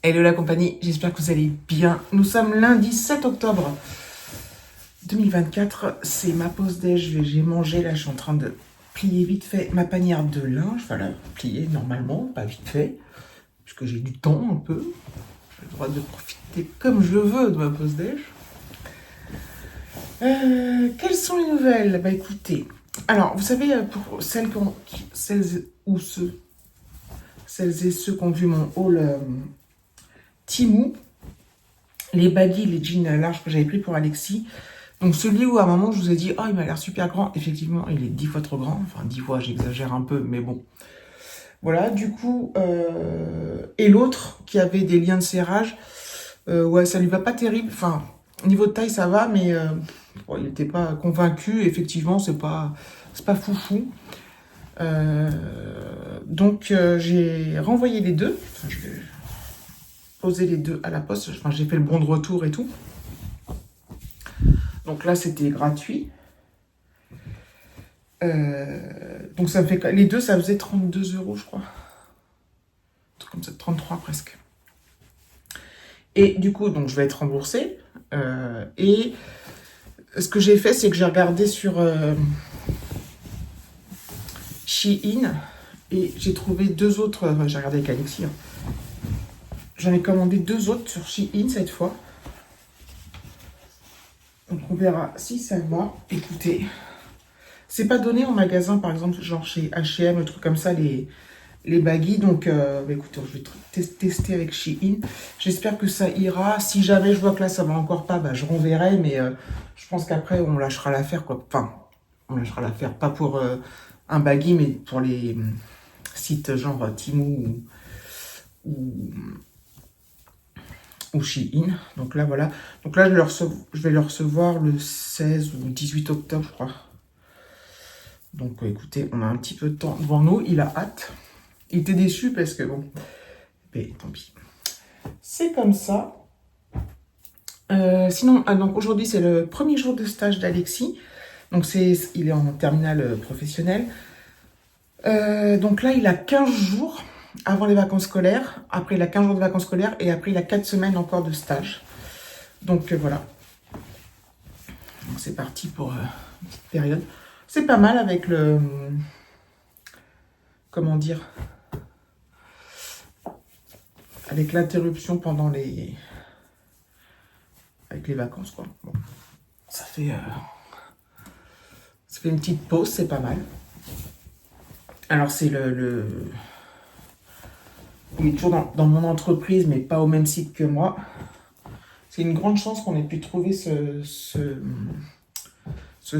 Hello la compagnie, j'espère que vous allez bien. Nous sommes lundi 7 octobre 2024, c'est ma pause déj, j'ai mangé, là je suis en train de plier vite fait ma panière de linge, enfin la plier normalement, pas vite fait, puisque j'ai du temps un peu, j'ai le droit de profiter comme je veux de ma pause déj. Quelles sont les nouvelles? Bah écoutez, alors vous savez, pour celles et ceux qui ont vu mon haul Temu, les baggy, les jeans larges que j'avais pris pour Alexis. Donc celui où à un moment je vous ai dit, oh il m'a l'air super grand, effectivement il est 10 fois trop grand, enfin 10 fois j'exagère un peu, mais bon. Voilà, du coup, et l'autre qui avait des liens de serrage, ouais ça lui va pas terrible, enfin au niveau de taille ça va, mais bon, il n'était pas convaincu, effectivement c'est pas foufou. Donc j'ai renvoyé les deux, enfin, je vais poser les deux à la poste, enfin j'ai fait le bon de retour et tout. Donc là, c'était gratuit. Donc ça me fait... Les deux, ça faisait 32 €, je crois. Un truc comme ça, 33 presque. Et du coup, donc je vais être remboursée. Et ce que j'ai fait, c'est que j'ai regardé sur Shein. Et j'ai trouvé deux autres... Enfin, j'ai regardé avec Alexis. Hein. J'en ai commandé deux autres sur Shein cette fois. Donc on verra si ça va. Écoutez... C'est pas donné en magasin, par exemple, genre chez H&M, un truc comme ça, les baggy. Donc, bah, écoutez, je vais tester avec Shein. J'espère que ça ira. Si jamais je vois que là, ça va encore pas, bah, je renverrai. Mais je pense qu'après, on lâchera l'affaire, quoi. Enfin, on lâchera l'affaire. Pas pour un baggy, mais pour les sites genre Temu ou Shein. Donc là, voilà. Donc là, je vais le recevoir le 16 ou 18 octobre, je crois. Donc écoutez, on a un petit peu de temps devant nous, il a hâte. Il était déçu parce que bon, mais tant pis. C'est comme ça. Sinon, donc aujourd'hui c'est le premier jour de stage d'Alexis. Donc il est en terminale professionnelle. Donc là il a 15 jours avant les vacances scolaires. Après il a 15 jours de vacances scolaires et après il a 4 semaines encore de stage. Donc voilà. Donc c'est parti pour une petite période. C'est pas mal avec le... Comment dire? Avec l'interruption pendant les... Avec les vacances, quoi. Bon. Ça fait une petite pause, c'est pas mal. Alors c'est il est toujours dans mon entreprise, mais pas au même site que moi. C'est une grande chance qu'on ait pu trouver ce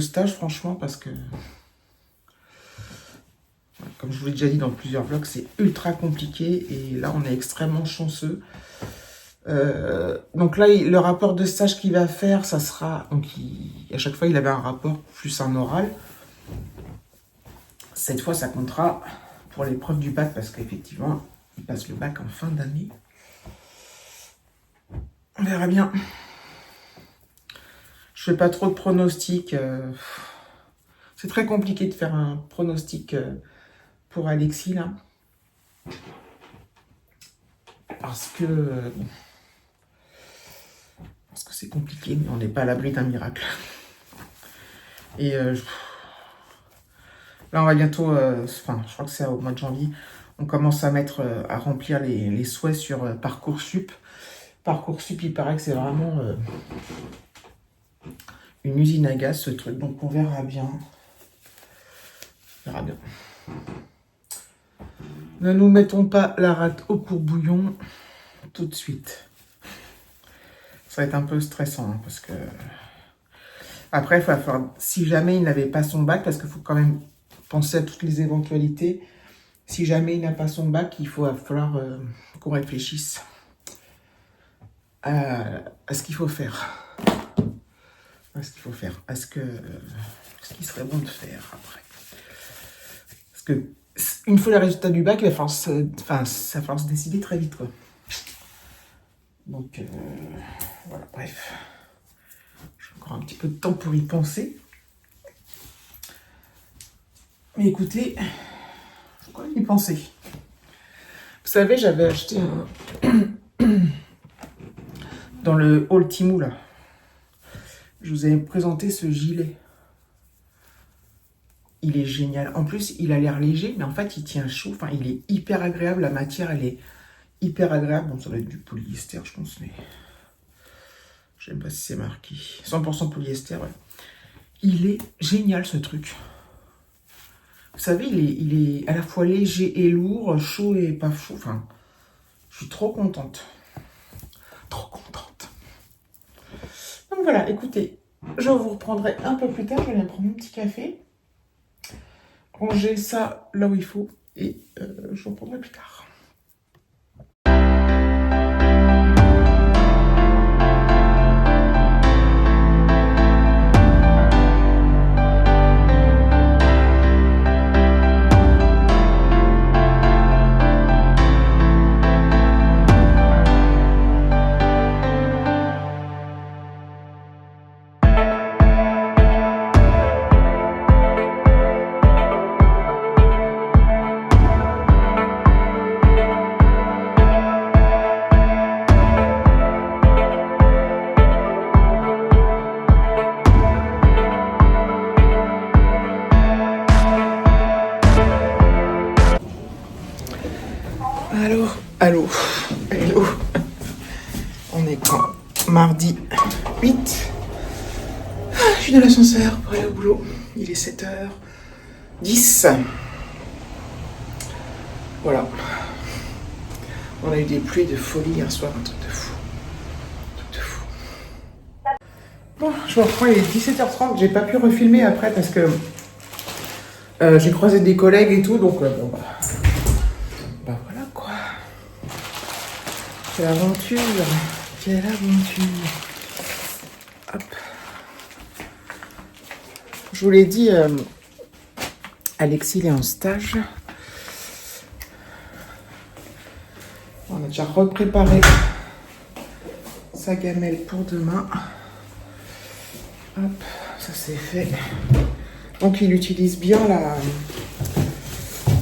stage, franchement, parce que... Comme je vous l'ai déjà dit dans plusieurs vlogs, c'est ultra compliqué et là on est extrêmement chanceux. Donc là, le rapport de stage qu'il va faire, ça sera... Donc à chaque fois, il avait un rapport plus un oral. Cette fois, ça comptera pour l'épreuve du bac parce qu'effectivement, il passe le bac en fin d'année. On verra bien. Je fais pas trop de pronostics. C'est très compliqué de faire un pronostic pour Alexis, là. Parce que c'est compliqué, mais on n'est pas à l'abri d'un miracle. Et là, on va bientôt, enfin, je crois que c'est au mois de janvier, on commence à à remplir les souhaits sur Parcoursup. Parcoursup, il paraît que c'est vraiment une usine à gaz, ce truc. Donc, on verra bien. On verra bien. Ne nous mettons pas la rate au courbouillon tout de suite. Ça va être un peu stressant, hein, parce que... Après, il va falloir, si jamais il n'avait pas son bac, parce qu'il faut quand même penser à toutes les éventualités. Si jamais il n'a pas son bac, il va falloir qu'on réfléchisse à ce qu'il faut faire. À ce qu'il faut faire. À ce qu'il serait bon de faire après. Parce que une fois les résultats du bac, il va falloir ça va falloir se décider très vite, quoi. Donc, voilà, bref. J'ai encore un petit peu de temps pour y penser. Mais écoutez, je crois y penser. Vous savez, j'avais acheté dans le haul Temu, là. Je vous avais présenté ce gilet. Il est génial. En plus, il a l'air léger, mais en fait, il tient chaud. Enfin, il est hyper agréable. La matière, elle est hyper agréable. Bon, ça va être du polyester, je pense, mais... Je ne sais pas si c'est marqué. 100% polyester, ouais. Il est génial, ce truc. Vous savez, il est à la fois léger et lourd, chaud et pas chaud. Enfin, je suis trop contente. Trop contente. Donc voilà, écoutez, je vous reprendrai un peu plus tard. Je vais aller prendre mon petit café. Ranger ça là où il faut. Et je vous reprendrai plus tard. Allô. On est quand? Mardi 8. Je suis dans l'ascenseur pour aller au boulot. Il est 7h10. Voilà. On a eu des pluies de folie hier soir, un truc de fou. Bon, je vous reprends, il est 17h30. J'ai pas pu refilmer après parce que j'ai croisé des collègues et tout, donc bon bah voilà quoi. Quelle aventure. Quelle aventure. Hop. Je vous l'ai dit, Alexis il est en stage. On a déjà repréparé sa gamelle pour demain. Hop, ça c'est fait. Donc il utilise bien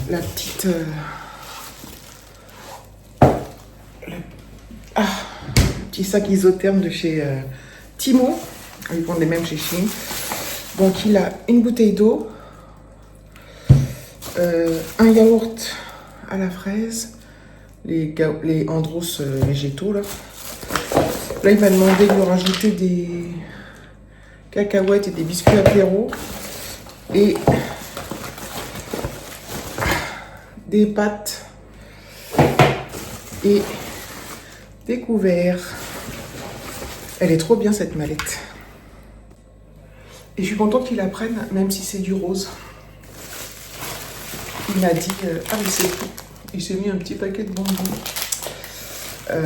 la petite... petit sac isotherme de chez Temu. Ils vendent les mêmes chez Shein. Donc il a une bouteille d'eau, un yaourt à la fraise, les Andros végétaux là. Là il m'a demandé de lui rajouter des cacahuètes et des biscuits apéro et des pâtes et des couverts. Elle est trop bien cette mallette. Et je suis contente qu'il la prenne, même si c'est du rose. Il m'a dit, ah mais c'est tout. Il s'est mis un petit paquet de bonbons. Il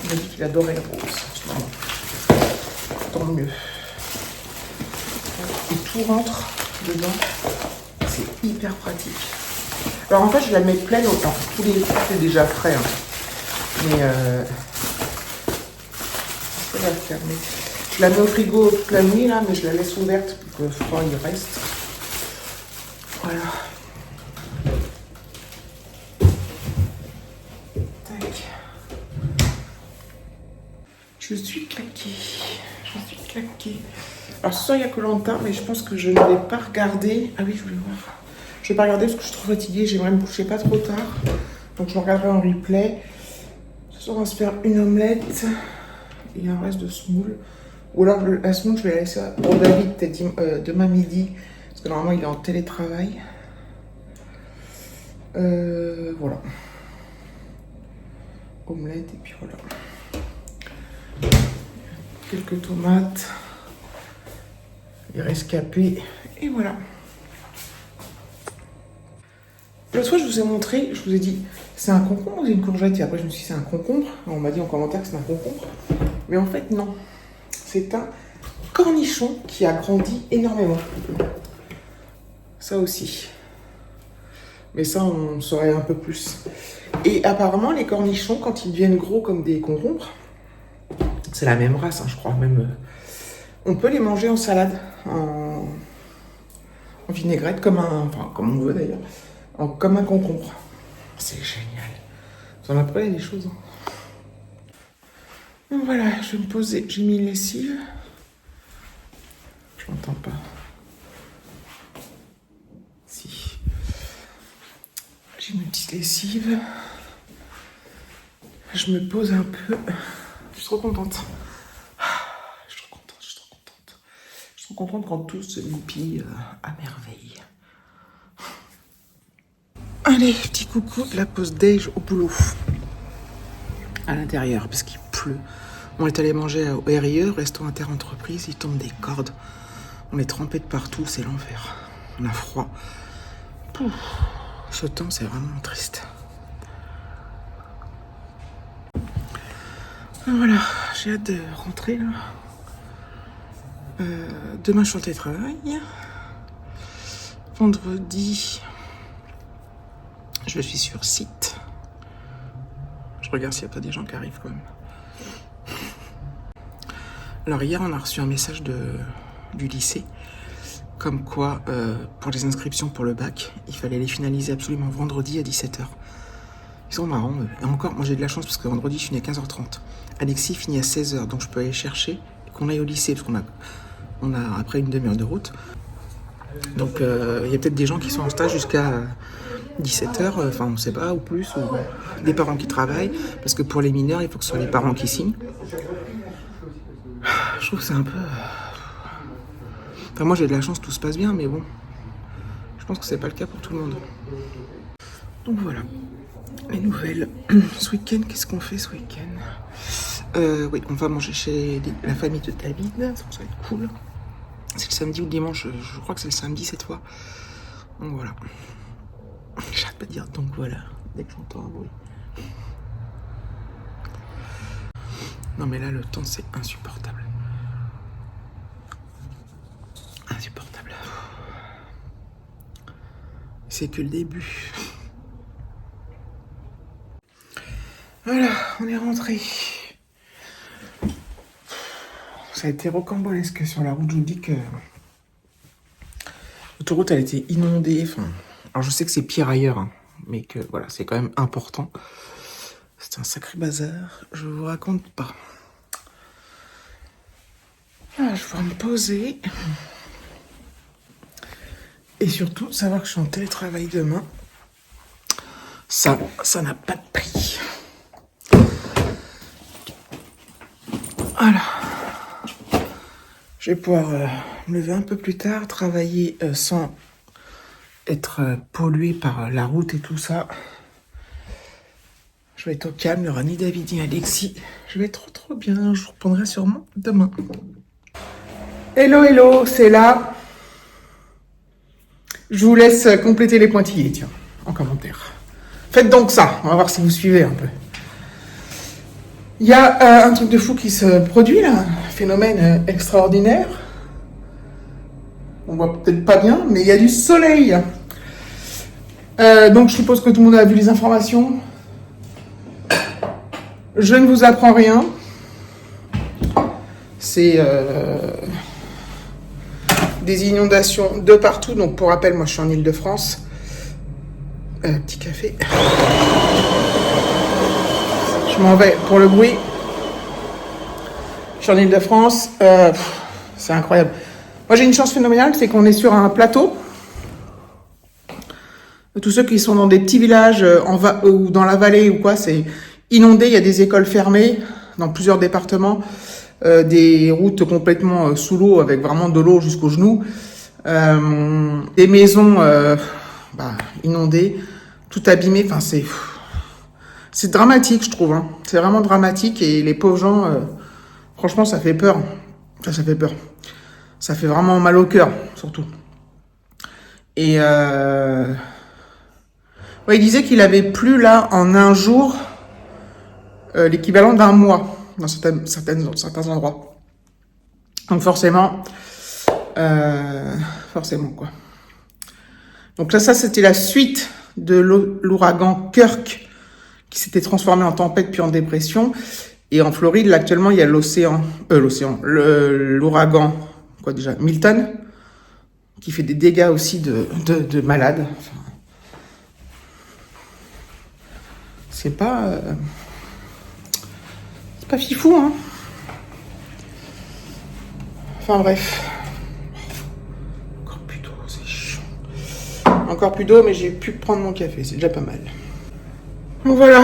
m'a dit qu'il adorait le rose en ce moment. Tant mieux. Et tout rentre dedans. C'est hyper pratique. Alors en fait, je la mets pleine autant. Tous les trucs, c'est déjà frais. Hein. Mais je vais la fermer. Je la mets au frigo toute la nuit là, mais je la laisse ouverte pour que le froid il reste. Voilà. Tac. Je suis claquée. Je suis claquée. Alors ce soir il y a Koh-Lanta, mais je pense que je ne vais pas regarder. Ah oui, je voulais voir. Je vais pas regarder parce que je suis trop fatiguée. J'aimerais me coucher pas trop tard. Donc je regarderai en replay. Ce soir on va se faire une omelette et un reste de semoule. Ou alors la semoule je vais la laisser pour David peut-être demain midi. Parce que normalement il est en télétravail. Voilà. Omelette et puis voilà. Quelques tomates. Les rescapés. Et voilà. L'autre fois, je vous ai montré, je vous ai dit, c'est un concombre ou c'est une courgette? Et après, je me suis dit, c'est un concombre. On m'a dit en commentaire que c'est un concombre. Mais en fait, non. C'est un cornichon qui a grandi énormément. Ça aussi. Mais ça, on saurait un peu plus. Et apparemment, les cornichons, quand ils deviennent gros comme des concombres, c'est la même race, hein, je crois. Même, on peut les manger en salade, en vinaigrette, comme on veut d'ailleurs. Comme un concombre. C'est génial. Vous en apprenez des choses. Hein. Donc voilà, je vais me poser. J'ai mis une lessive. Je n'entends pas. Si. J'ai une petite lessive. Je me pose un peu. Je suis trop contente. Je suis trop contente, je suis trop contente. Je suis trop contente quand tout se goupille à merveille. Allez, petit coucou de la pause déj au boulot. À l'intérieur, parce qu'il pleut. On est allé manger au RIE, restaurant inter-entreprise, il tombe des cordes. On est trempé de partout, c'est l'enfer. On a froid. Pouf. Ce temps, c'est vraiment triste. Voilà, j'ai hâte de rentrer là. Demain, je suis en télétravail. Vendredi, je suis sur site. Je regarde s'il n'y a pas des gens qui arrivent quand même. Alors hier, on a reçu un message du lycée, comme quoi, pour les inscriptions pour le bac, il fallait les finaliser absolument vendredi à 17h. Ils sont marrants. Et encore, moi j'ai de la chance parce que vendredi, je finis à 15h30. Alexis finit à 16h, donc je peux aller chercher et qu'on aille au lycée, parce qu'on a après une demi-heure de route. Donc il y a peut-être des gens qui sont en stage jusqu'à 17h, enfin on ne sait pas, ou plus, ou des parents qui travaillent, parce que pour les mineurs, il faut que ce soit les parents qui signent. Je trouve que c'est un peu... Enfin moi j'ai de la chance, tout se passe bien, mais bon, je pense que c'est pas le cas pour tout le monde. Donc voilà, les nouvelles. Ce week-end, qu'est-ce qu'on fait ce week-end? Oui, on va manger chez la famille de David, ça va être cool. C'est le samedi ou le dimanche, je crois que c'est le samedi cette fois. Donc voilà. J'arrête pas de dire donc voilà, dès que j'entends un bruit. Non mais là le temps c'est insupportable. Insupportable. C'est que le début. Voilà, on est rentré. Ça a été rocambolesque sur la route. Je vous dis que l'autoroute elle était inondée. Enfin, alors je sais que c'est pire ailleurs, hein, mais que voilà, c'est quand même important. C'est un sacré bazar. Je vous raconte pas. Voilà, je vais me poser. Et surtout, savoir que je suis en télétravail demain. Ça n'a pas de prix. Voilà. Je vais pouvoir me lever un peu plus tard, travailler sans être pollué par la route et tout ça. Je vais être au calme, il n'y aura ni David ni Alexis. Je vais être trop bien, je vous reprendrai sûrement demain. Hello, hello, c'est là. Je vous laisse compléter les pointillés, tiens, en commentaire. Faites donc ça, on va voir si vous suivez un peu. Il y a un truc de fou qui se produit là, un phénomène extraordinaire. On voit peut-être pas bien, mais il y a du soleil. Donc je suppose que tout le monde a vu les informations. Je ne vous apprends rien. C'est des inondations de partout. Donc pour rappel, moi je suis en Île-de-France. Petit café. Je m'en vais pour le bruit. Je suis en Île-de-France. C'est incroyable. Moi j'ai une chance phénoménale, c'est qu'on est sur un plateau. Tous ceux qui sont dans des petits villages ou dans la vallée ou quoi, c'est inondé. Il y a des écoles fermées dans plusieurs départements. Des routes complètement sous l'eau avec vraiment de l'eau jusqu'aux genoux. Des maisons inondées, tout abîmé. Enfin, c'est dramatique, je trouve. Hein. C'est vraiment dramatique et les pauvres gens, franchement, ça fait peur. Ça fait peur. Ça fait vraiment mal au cœur, surtout. Et il disait qu'il avait plu là en un jour l'équivalent d'un mois dans certains endroits. Donc forcément quoi. Donc là, ça c'était la suite de l'ouragan Kirk qui s'était transformé en tempête puis en dépression. Et en Floride, là, actuellement, il y a l'ouragan, quoi déjà, Milton, qui fait des dégâts aussi de malades. Enfin, c'est pas Pas fifou, hein. Enfin bref. Encore plus d'eau, c'est chiant. Encore plus d'eau, mais j'ai pu prendre mon café, c'est déjà pas mal. Donc voilà.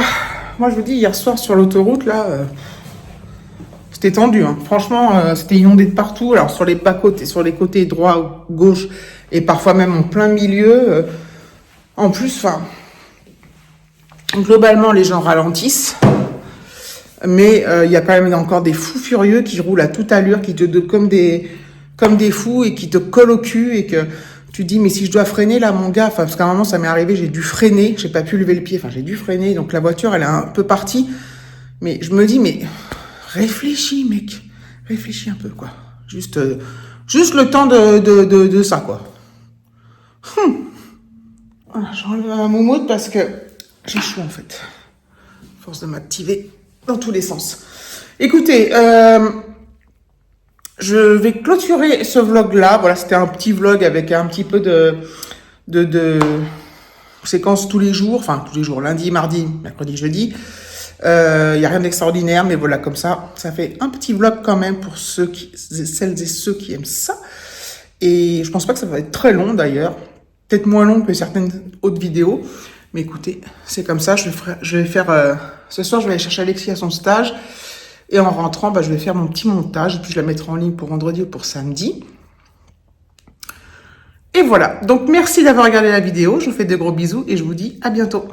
Moi, je vous dis, hier soir sur l'autoroute, là, c'était tendu. Hein. Franchement, c'était inondé de partout. Alors, sur les bas-côtés, sur les côtés droit, gauche, et parfois même en plein milieu. En plus, enfin, globalement, les gens ralentissent. Mais il y a quand même encore des fous furieux qui roulent à toute allure, qui te comme des fous et qui te collent au cul et que tu te dis mais si je dois freiner là mon gars, enfin parce qu'à un moment ça m'est arrivé, j'ai dû freiner, j'ai pas pu lever le pied, enfin j'ai dû freiner, donc la voiture elle est un peu partie, mais je me dis mais réfléchis mec, réfléchis un peu quoi, juste le temps de ça quoi. Voilà, j'enlève ma moumoute parce que j'ai chaud en fait, force de m'activer dans tous les sens. Écoutez, je vais clôturer ce vlog-là. Voilà, c'était un petit vlog avec un petit peu de séquence tous les jours. Enfin, tous les jours, lundi, mardi, mercredi, jeudi. Il n'y a rien d'extraordinaire, mais voilà, comme ça fait un petit vlog quand même pour celles et ceux qui aiment ça. Et je pense pas que ça va être très long d'ailleurs. Peut-être moins long que certaines autres vidéos. Mais écoutez, c'est comme ça. Je vais faire... ce soir, je vais aller chercher Alexis à son stage. Et en rentrant, je vais faire mon petit montage. Et puis, je la mettrai en ligne pour vendredi ou pour samedi. Et voilà. Donc, merci d'avoir regardé la vidéo. Je vous fais de gros bisous. Et je vous dis à bientôt.